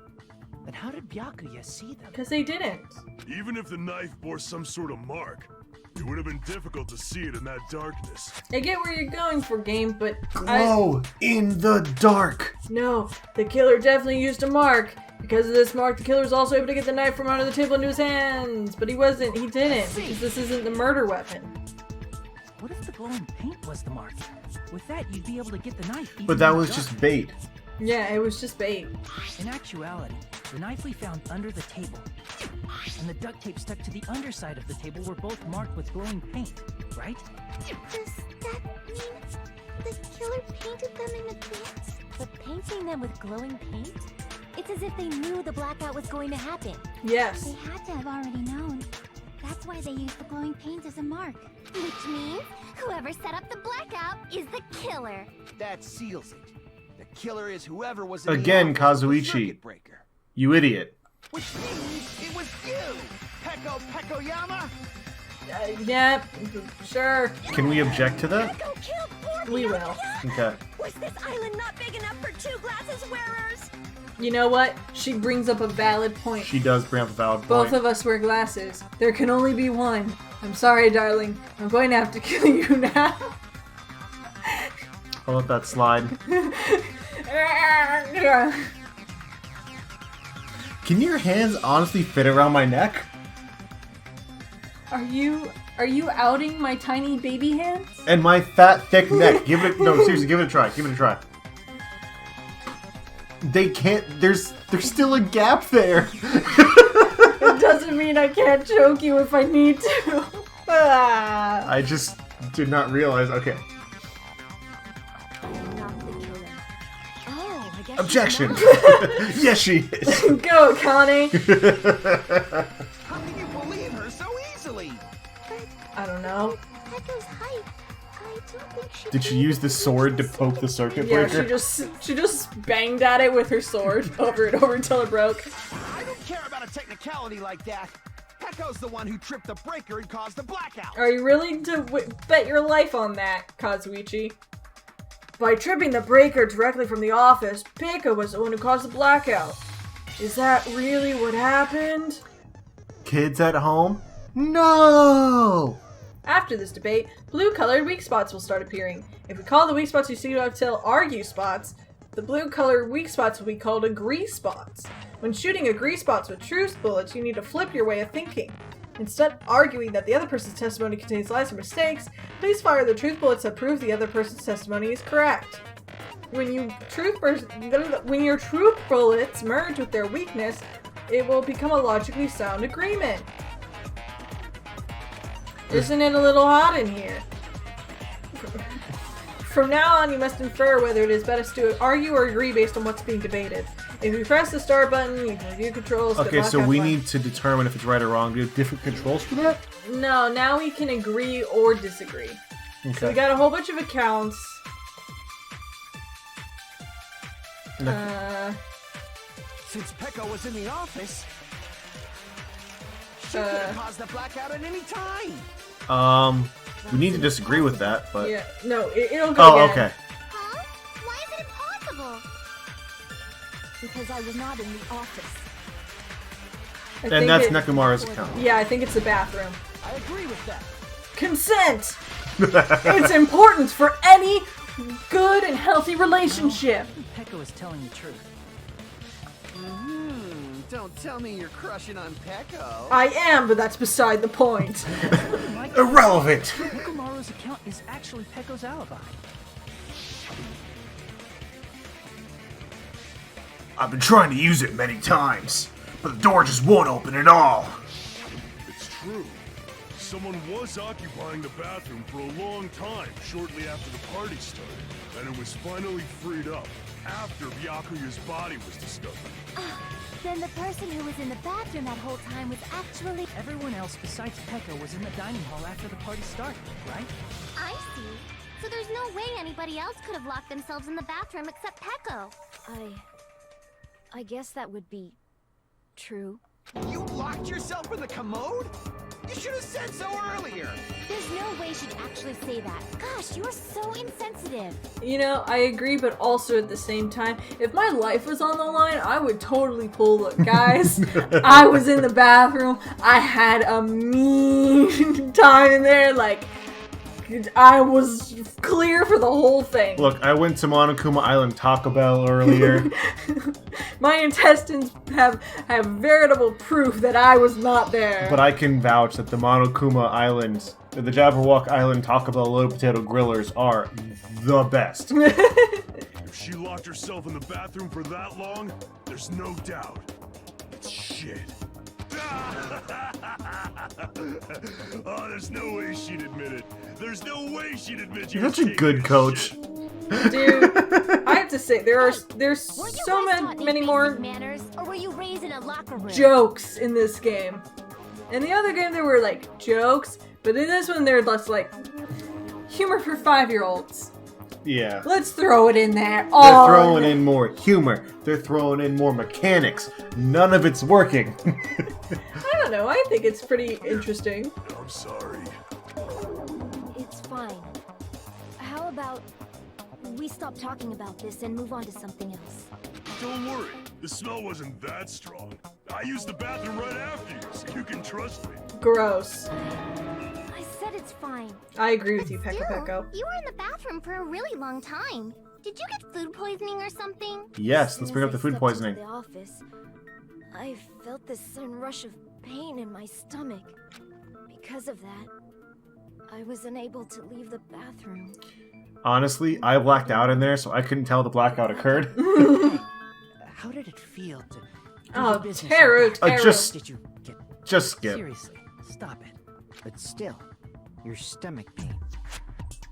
then how did Byakuya see them? Because they didn't. Even if the knife bore some sort of mark, it would have been difficult to see it in that darkness. I get where you're going for, game, but Glow in the dark. No, the killer definitely used a mark. Because of this mark, the killer was also able to get the knife from under the table into his hands. But he didn't, because this isn't the murder weapon. What if the glowing paint was the mark? With that, you'd be able to get the knife even But that in the was dark. just bait. Yeah, it was just bait. In actuality, the knife we found under the table and the duct tape stuck to the underside of the table were both marked with glowing paint, right? Does that mean the killer painted them in advance? But painting them with glowing paint? It's as if they knew the blackout was going to happen. Yes. They had to have already known. That's why they used the glowing paint as a mark. Which means whoever set up the blackout is the killer. That seals it. The killer is whoever was in Again, the office with the Kazuichi. circuit breaker. You idiot. Which means it was you, Pekoyama. Yeah, sure. Can we object to that? Peko killed poor We will. Byakuya? Okay. Was this island not big enough for 2 glasses wearers? You know what? She brings up a valid point. She does bring up a valid point. Both of us wear glasses. There can only be one. I'm sorry, darling. I'm going to have to kill you now. I'll let that slide. Can your hands honestly fit around my neck? Are you outing my tiny baby hands? And my fat, thick neck. Give it. No, seriously, give it a try. Give it a try. They can't. There's still a gap there. It doesn't mean I can't choke you if I need to. I just did not realize. Okay. Not the killer. Oh, I guess Objection. she's Yes, she is. Go, Connie. How can you believe her so easily? I don't know. Peko's height. I don't think she Did she use the sword to poke the circuit Yeah, breaker? she just banged at it with her sword over and over until it broke. I don't care about a technicality like that. Peko's the one who tripped the breaker and caused the blackout. Are you willing to bet your life on that, Kazuichi? By tripping the breaker directly from the office, Peko was the one who caused the blackout. Is that really what happened? Kids at home? No! After this debate, blue-colored weak spots will start appearing. If we call the weak spots you see to tell argue spots, the blue-colored weak spots will be called agree spots. When shooting agree spots with truth bullets, you need to flip your way of thinking. Instead of arguing that the other person's testimony contains lies or mistakes, please fire the truth bullets that prove the other person's testimony is correct. When your truth bullets merge with their weakness, it will become a logically sound agreement. Isn't it a little hot in here? From now on, you must infer whether it is best to argue or agree based on what's being debated. If you press the start button, you can review controls. Okay, so we need to determine if it's right or wrong. Do you have different controls for that? No, now we can agree or disagree. Okay. So we got a whole bunch of accounts. Since Peko was in the office, she could have caused the blackout at any time. We need to disagree with that, but... Yeah, no, it'll go Oh, again. okay. Huh? Why is it impossible? Because I was not in the office. I And think that's it- Nekomaru's account. Yeah, I think it's the bathroom. I agree with that. Consent! It's important for any good and healthy relationship. Peko is telling the truth. Don't tell me you're crushing on Peko. I am, but that's beside the point. Irrelevant! Nekomaru's account is actually Peko's alibi. I've been trying to use it many times, but the door just won't open at all. It's true. Someone was occupying the bathroom for a long time shortly after the party started, and it was finally freed up after Byakuya's body was discovered. Then the person who was in the bathroom that whole time was actually... Everyone else besides Peko was in the dining hall after the party started, right? I see. So there's no way anybody else could have locked themselves in the bathroom except Peko. I guess that would be... true. You locked yourself in the commode? You should have said so earlier! There's no way she'd actually say that. Gosh, you are so insensitive. You know, I agree, but also at the same time, if my life was on the line, I would totally pull the guys. I was in the bathroom. I had a mean time in there. Like, I was clear for the whole thing. Look, I went to Monokuma Island Taco Bell earlier. My intestines have veritable proof that I was not there. But I can vouch that the Monokuma Island, the Jabberwock Island Taco Bell loaded potato grillers are the best. If she locked herself in the bathroom for that long, there's no doubt. It's shit. Oh, there's no way she'd admit it. There's no way she'd admit you. You're such a good coach. Dude, I have to say, there's so many more manners, or were you raised in a locker room? jokes in this game. In the other game, there were like jokes, but in this one, they're less like humor for 5-year-olds. Yeah. Let's throw it in there. They're throwing in more humor. They're throwing in more mechanics. None of it's working. I don't know. I think it's pretty interesting. I'm sorry. It's fine. How about we stop talking about this and move on to something else? Don't worry. The smell wasn't that strong. I used the bathroom right after you, so you can trust me. Gross. I said it's fine. I agree with you, Still, Peko. you were in the bathroom for a really long time. Did you get food poisoning or something? Yes, let's bring up the food poisoning. The office, I felt this sudden rush of pain in my stomach. Because of that, I was unable to leave the bathroom. Honestly, I blacked out in there, so I couldn't tell the blackout occurred. How did it feel to... Oh, terror. Did you get... Just skip. Seriously, stop it. But still, your stomach pain.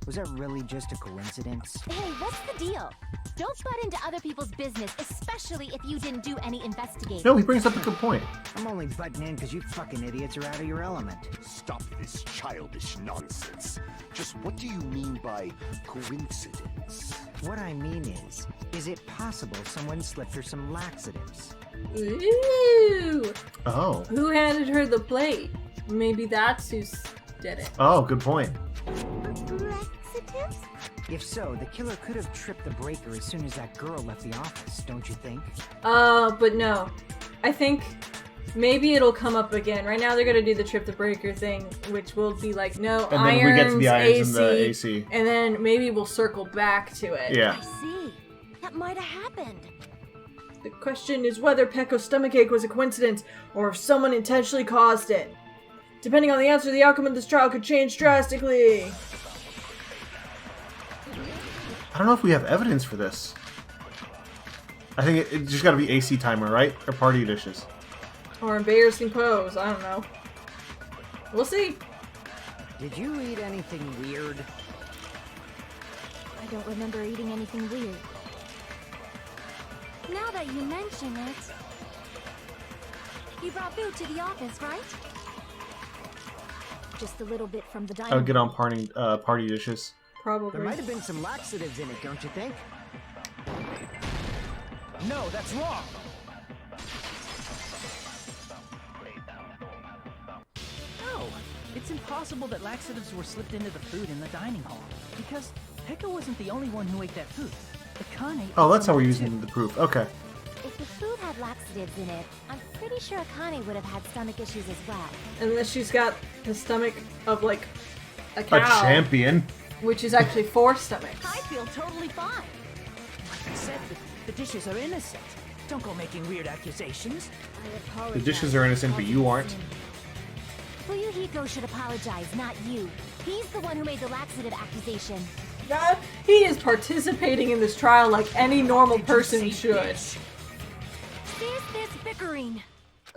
Was that really just a coincidence? Hey, what's the deal? Don't butt into other people's business, especially if you didn't do any investigating. No, he brings up a good point. I'm only butting in because you fucking idiots are out of your element. Stop this childish nonsense. Just what do you mean by coincidence? What I mean is it possible someone slipped her some laxatives? Ooh. Oh. Who handed her the plate? Maybe that's who did it. Oh, good point. Laxatives? If so, the killer could have tripped the breaker as soon as that girl left the office, don't you think? But no. I think maybe it'll come up again. Right now they're gonna do the trip the breaker thing, which will be like, no, and then we get to the irons AC, and the AC. And then maybe we'll circle back to it. Yeah. I see. That might have happened. The question is whether Peko's stomachache was a coincidence, or if someone intentionally caused it. Depending on the answer, the outcome of this trial could change drastically. I don't know if we have evidence for this. I think it just gotta be AC timer, right? Or party dishes. Or embarrassing pose, I don't know. We'll see. Did you eat anything weird? I don't remember eating anything weird. Now that you mention it... You brought food to the office, right? Just a little bit from the dining I would get on party dishes. Probably. There might have been some laxatives in it, don't you think? No, that's wrong. No, it's impossible that laxatives were slipped into the food in the dining hall. Because Peko wasn't the only one who ate that food. Akane ate Oh, that's how we're some using the proof. Okay. If the food had laxatives in it, I'm pretty sure Akane would have had stomach issues as well. Unless she's got the stomach of, like, a cow. A champion. Which is actually 4 stomachs. I feel totally fine. Like I said, the dishes are innocent. Don't go making weird accusations. I apologize. The dishes are innocent, but you aren't. Fuyuhiko should apologize, not you. He's the one who made the laxative accusation. He is participating in this trial like any normal person should. Cease this bickering.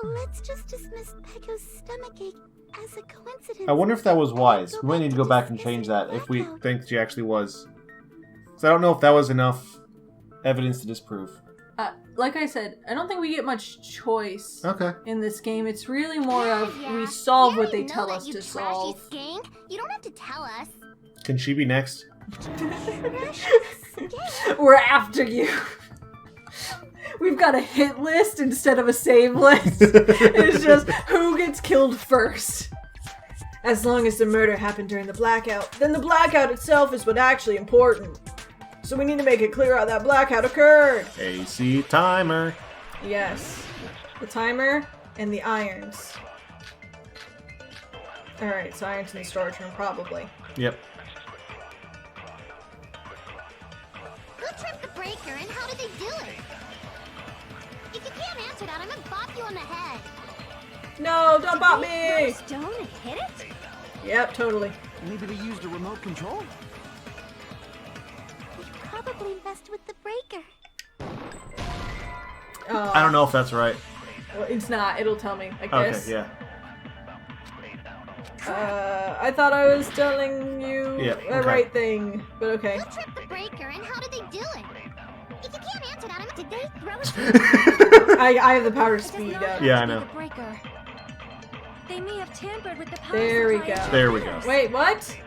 Let's just dismiss Peko's stomachache as a coincidence. I wonder if that was wise. We might need to go back and change that if we think she actually was. So I don't know if that was enough evidence to disprove. Like I said, I don't think we get much choice Okay. in this game. It's really more of we solve what they know tell that, us you to trashy solve. Skank. You don't have to tell us. Can she be next? We're after you. We've got a hit list instead of a save list. It's just who gets killed first. As long as the murder happened during the blackout, then the blackout itself is what's actually important. So we need to make it clear how that blackout occurred. AC timer. Yes. The timer and the irons. Alright, so irons in the storage room, probably. Yep. Who tripped the breaker and how did they do it? If you can't answer that, I'm gonna bop you on the head. No, don't bop Throw me! a stone and hit it? Yep, totally. Maybe they used a remote control? Probably messed with the breaker. I don't know if that's right. Well, it's not. It'll tell me, I guess. Okay, yeah. I thought I was telling you Yeah, the okay. right thing, but okay. Who tripped the breaker and how did they do it? If you can't answer that, did they throw it? I have the power to It does speed not up. have Yeah, to I be know. the breaker. They may have tampered with the power There we supply go. of There we the go. Wait, what?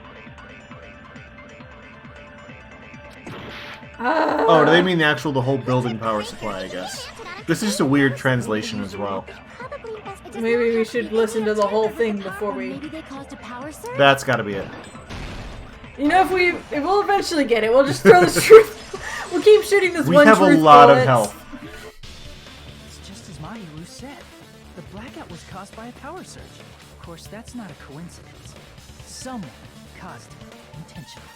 Oh, do they mean the whole building power supply, I guess. This is just a weird translation as well. Probably messed with Maybe we should listen to the whole thing before we... Maybe they caused a power surge? That's gotta be it. You know, if we'll eventually get it, we'll just throw this truth... We'll keep shooting this We one have a truth lot of bullets. health. It's just as Mahiru said. The blackout was caused by a power surge. Of course, that's not a coincidence. Someone caused it intentionally.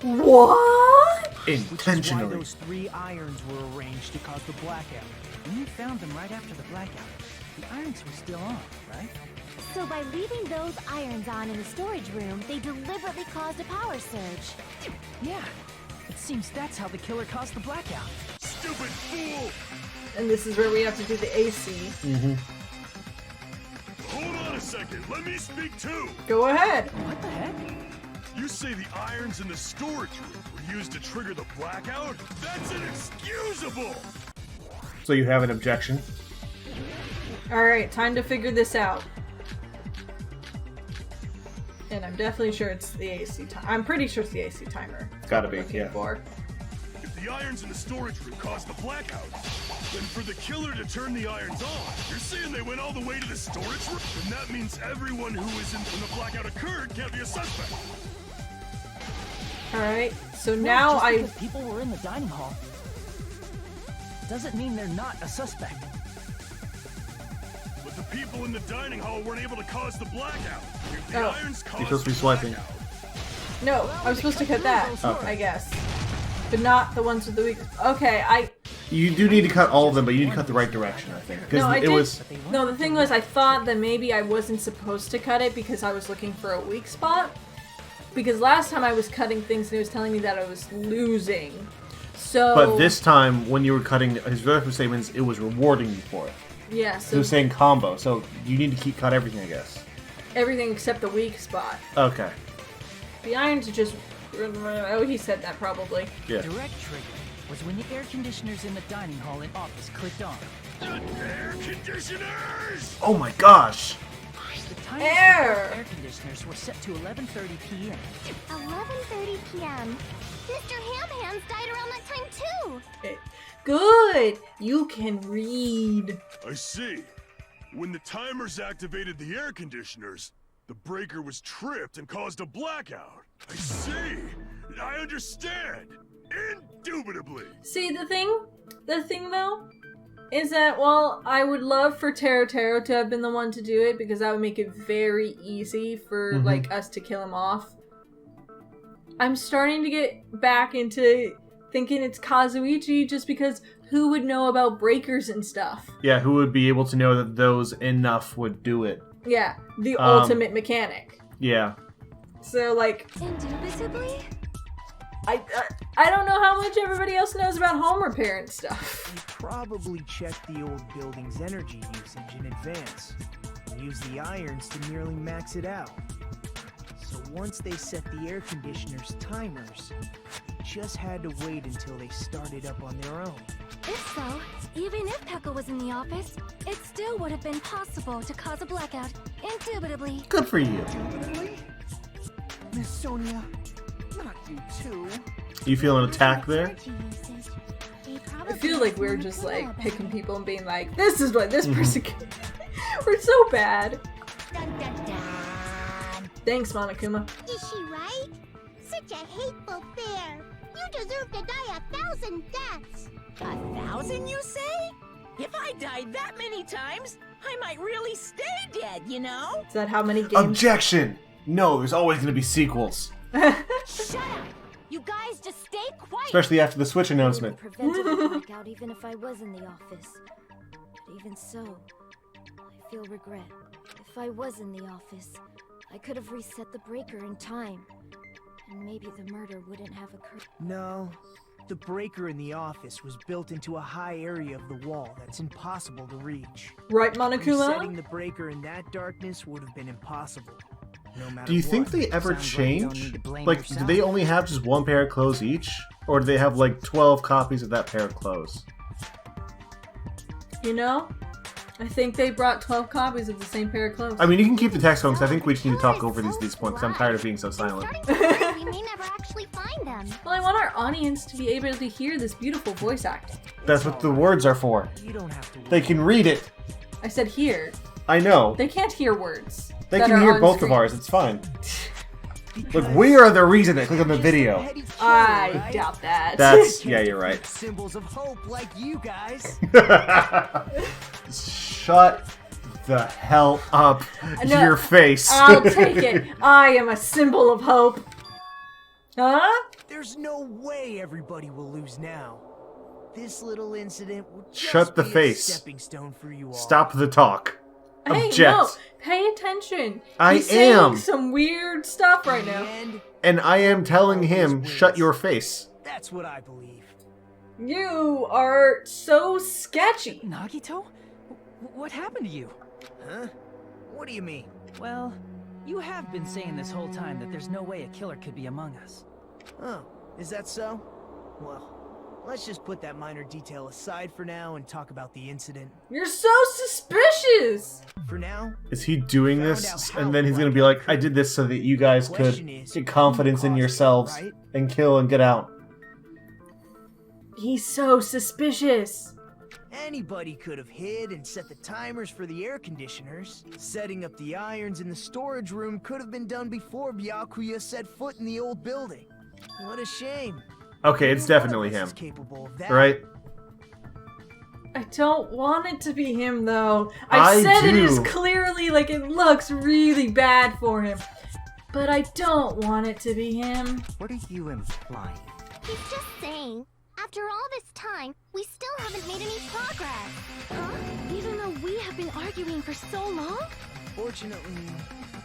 What? Which is why Intentionally. those 3 irons were arranged to cause the blackout. When you found them right after the blackout, the irons were still on, right? So by leaving those irons on in the storage room, they deliberately caused a power surge. Yeah. It seems that's how the killer caused the blackout. Stupid fool! And this is where we have to do the AC. Mm-hmm. Hold on a second, let me speak too! Go ahead. What the heck? You say the irons in the storage room were used to trigger the blackout? That's inexcusable! So you have an objection? Alright, time to figure this out. And I'm definitely sure it's the AC timer. I'm pretty sure it's the AC timer. Gotta be, Looking yeah. for. If the irons in the storage room caused the blackout, then for the killer to turn the irons on, you're saying they went all the way to the storage room? Then that means everyone who was in when the blackout occurred can't be a suspect. Alright, so now just I... because people were in the dining hall doesn't mean they're not a suspect. But the people in the dining hall weren't able to cause the blackout. If the Oh. irons caused You're supposed to be the swiping. blackout, No, I'm supposed to cut that, Okay. I guess. But not the ones with the weak... Okay, You do need to cut all of them, but you need to cut the right direction, I think. Because No, I it did... was... No, the thing was, I thought that maybe I wasn't supposed to cut it because I was looking for a weak spot. Because last time I was cutting things and it was telling me that I was losing. So... But this time, when you were cutting his vertical statements, it was rewarding you for it. Yeah, It so was saying combo, so you need to cut everything, I guess. everything except the weak spot. Okay. The irons are just... Oh, he said that probably. Yeah. Direct trigger was when the air conditioners in the dining hall and office clicked on. air conditioners! Oh my gosh! The timers Air! for both air conditioners were set to 11:30 p.m. 11:30 p.m. Mr. Ham Hands died around that time too. Good! You can read. I see. When the timers activated the air conditioners, the breaker was tripped and caused a blackout. I see. I understand. Indubitably. See, the thing though, is that, well, I would love for Taro to have been the one to do it because that would make it very easy for, like, us to kill him off. I'm starting to get back into thinking it's Kazuichi just because who would know about breakers and stuff? Yeah, who would be able to know that those enough would do it? Yeah, the ultimate mechanic. Yeah. So, like... Indubitably? I don't know how much everybody else knows about home repair and stuff. They probably checked the old building's energy usage in advance and used the irons to nearly max it out. So once they set the air conditioner's timers, they just had to wait until they started up on their own. If so, even if Peko was in the office, it still would have been possible to cause a blackout, indubitably. Good for you. Indubitably? Miss Sonia, not you too. You feeling attacked there? I feel like we're just like picking people and being like, this is what this person can. We're so bad. Dun, dun, dun. Thanks, Monokuma. Is she right? Such a hateful bear. You deserve to die 1,000 deaths. 1,000, you say? If I died that many times, I might really stay dead, you know? Is that how many games? Objection! No, there's always going to be sequels. Shut up! You guys just stay quiet! Especially after the Switch announcement. Prevented the blackout even if I was in the office. But even so, I feel regret. If I was in the office, I could have reset the breaker in time. And maybe the murder wouldn't have occurred. No, the breaker in the office was built into a high area of the wall that's impossible to reach. Right, Monokuma? Resetting the breaker in that darkness would have been impossible. No matter Do you think what. they ever Sounds like you don't change? need to blame Like, do yourself. they only have just one pair of clothes each? Or do they have like 12 copies of that pair of clothes? You know, I think they brought 12 copies of the same pair of clothes. I mean, you can keep the text going because I think we just need to talk over these points because I'm tired of being so silent. We may never actually find them. Well, I want our audience to be able to hear this beautiful voice acting. That's what the words are for. You don't have to They can read it. I said hear. I know. They can't hear words. They that can are hear on both screen. of ours. It's fine. Look, we are the reason they click on the video. I doubt that. That's, yeah, you're right. Symbols of hope like you guys. Shut the hell up. No, Your face. I'll take it. I am a symbol of hope. Huh? There's no way everybody will lose now. This little incident will just Shut the be a face. stepping stone for you all. Stop the talk. Hey, Object. no, pay attention. I He's saying am. some weird stuff right now. And And I am telling him, shut your face. that's what I believe. You are so sketchy. Nagito? What happened to you? Huh? What do you mean? Well, you have been saying this whole time that there's no way a killer could be among us. Oh, is that so? Well, let's just put that minor detail aside for now and talk about the incident. You're so suspicious. For now, Is he doing this? And then he's going to be like, I did this so that you guys could get confidence in yourselves and kill and get out. He's so suspicious. anybody could have hid and set the timers for the air conditioners. Setting up the irons in the storage room could have been done before Byakuya set foot in the old building. What a shame. Okay, it's definitely him. Capable of that. Right? I don't want it to be him, though. I said it is clearly, like, it looks really bad for him. But I don't want it to be him. What are you implying? He's just saying, after all this time, we still haven't made any progress. Huh? Even though we have been arguing for so long? Fortunately,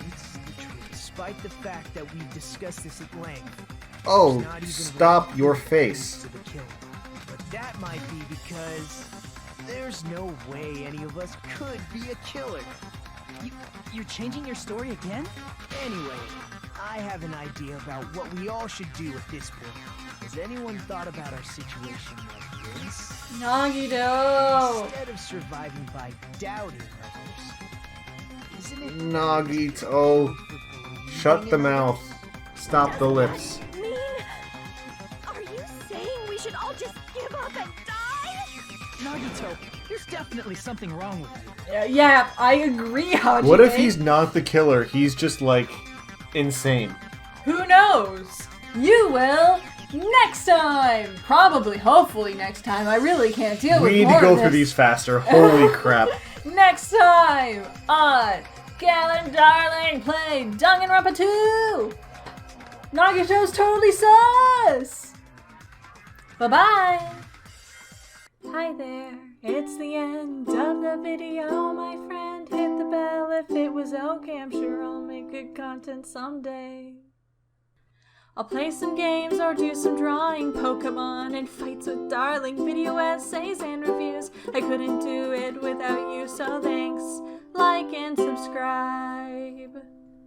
it's the truth. Despite the fact that we've discussed this at length. Oh, it's not even stop your face. to the killer. But that might be because there's no way any of us could be a killer. You're changing your story again? Anyway, I have an idea about what we all should do at this point. Has anyone thought about our situation like this? Nagito! Instead of surviving by doubting others, isn't it Nagito. Shut the mouth. Stop the lips. Mean? Are you saying we should all just give up and die? Nagito, there's definitely something wrong with you. Yeah, I agree, Hajime. What if he's not the killer? He's just, like, insane. Who knows? You will next time! Probably, hopefully next time. I really can't deal with We need more to go of through this. these faster. Holy crap. Next time on Gal and Darling play Danganronpa 2! Nagito's totally sus! Bye-bye! Hi there, it's the end of the video, my friend. Hit the bell if it was okay, I'm sure I'll make good content someday. I'll play some games or do some drawing, Pokemon and fights with darling, video essays and reviews. I couldn't do it without you, so thanks, like and subscribe.